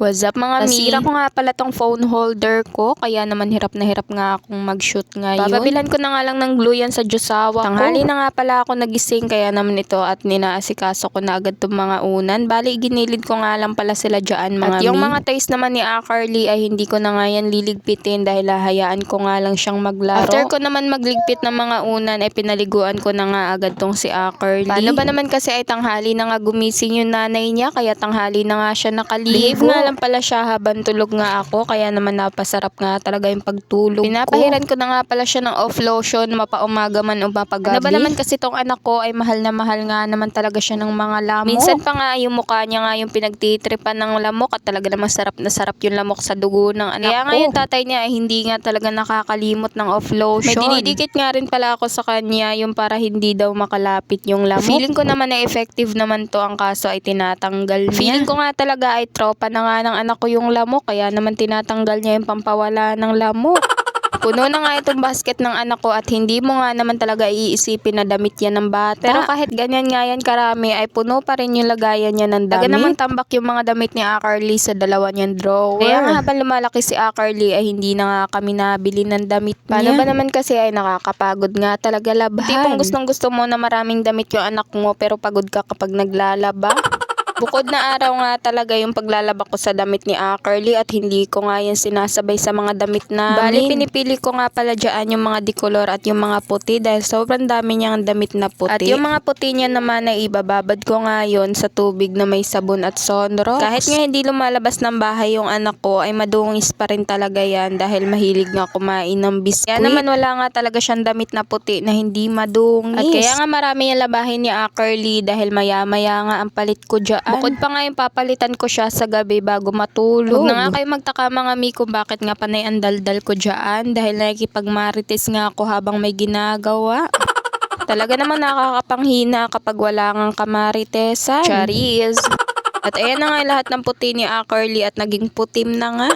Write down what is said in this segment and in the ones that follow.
What's up mga mi? Nasira ko nga pala tong phone holder ko, kaya naman hirap na hirap nga akong mag-shoot ngayon. Papabilhan ko na nga lang ng glue yan sa Diyosawa ko. Tanghali na nga pala ako nagising, kaya naman ito at ninaasikaso ko na agad tong mga unan. Bali, ginilid ko nga lang pala sila dyan mga mi. At yung mga toys naman ni Carly ay hindi ko na nga yan liligpitin dahil hahayaan ko nga lang siyang maglaro. After ko naman magligpit ng mga unan ay pinaliguan ko na nga agad tong si Carly. Paano ba naman kasi ay tanghali na nga gumising yung nanay niya, kaya tanghali na nga siya nakaligo. Behave nga lang pala siya habang tulog nga ako, kaya naman napasarap nga talaga yung pagtulog ko. Pinapahiran ko na nga pala siya ng off lotion, mapaumaga man o mapagabi. Ano ba naman kasi tong anak ko ay mahal na mahal nga naman talaga siya ng mga lamok. Minsan pa nga yung mukha niya nga yung pinagtitripan ng lamok at talaga naman sarap na sarap yung lamok sa dugo ng anak ko. Kaya nga yung tatay niya ay hindi nga talaga nakakalimot ng off lotion. May dinidikit nga rin pala ako sa kanya yung para hindi daw makalapit yung lamok. Feeling ko naman na effective naman to, ang kaso ay tinatanggal niya. Feeling ko nga talaga ay tropa na nga ng anak ko yung lamok, kaya naman tinatanggal niya yung pampawala ng lamok. Puno na nga itong basket ng anak ko at hindi mo nga naman talaga iisipin na damit yan ng bata. Pero kahit ganyan nga yan karami ay puno pa rin yung lagayan niya ng damit. Taga naman tambak yung mga damit ni Carly sa dalawa niyang drawer. Kaya nga habang lumalaki si Carly ay hindi na nga kami nabili ng damit niya. Paano ba naman kasi ay nakakapagod nga talaga labhan. Tipong gustong gusto mo na maraming damit yung anak mo pero pagod ka kapag naglalaba. Bukod na araw nga talaga yung paglalaba ko sa damit ni Carly at hindi ko nga yan sinasabay sa mga damit namin. Bali, pinipili ko nga pala dyan yung mga dikolor at yung mga puti dahil sobrang dami niyang damit na puti. At yung mga puti niya naman ay ibababad ko nga yun sa tubig na may sabon at Sunrox. Kahit nga hindi lumalabas ng bahay yung anak ko ay madungis pa rin talaga yan dahil mahilig nga kumain ng biskuit. Kaya naman wala nga talaga siyang damit na puti na hindi madungis. At kaya nga marami yung labahin ni Carly dahil maya-maya nga ang palit ko dyan. Bukod pa nga yung papalitan ko siya sa gabi bago matulog. Huwag na nga kayo magtaka mga mi kung bakit nga panay ang daldal ko dyan dahil nakikipagmarites nga ako habang may ginagawa. Talaga namang nakakapanghina kapag wala ngang kamaritesan. Charis! At ayan na nga lahat ng puti ni Carly at naging putim na nga.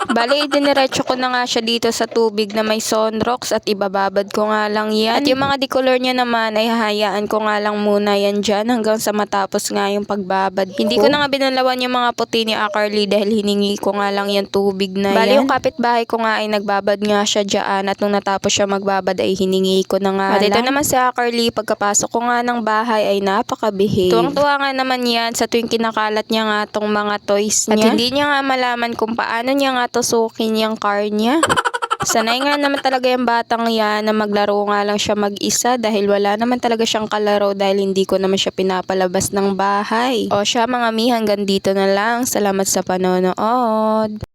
Bali, diniretso ko na nga siya dito sa tubig na may Sunrox at ibababad ko nga lang yan. At yung mga dikolor niya naman ay hahayaan ko nga lang muna yan dyan hanggang sa matapos nga yung pagbabad ko. Hindi ko na nga binalawan yung mga puti ni Carly dahil hiningi ko nga lang yung tubig na yan. Bali, yung kapitbahay ko nga ay nagbabad nga siya dyan at nung natapos siya magbabad ay hiningi ko na nga lang. At ito naman si Carly, pagkapasok ko nga ng bahay ay napaka-behave. Tuwang-tuwa nga naman yan sa tuwing kinakalat niya nga tong mga toys niya. At hindi niya nga malaman kung paano niya nga tusukin yung car niya. Sanay nga naman talaga yung batang yan na maglaro nga lang siya mag-isa dahil wala naman talaga siyang kalaro dahil hindi ko naman siya pinapalabas ng bahay. O siya mga mi, hanggang dito na lang. Salamat sa panonood.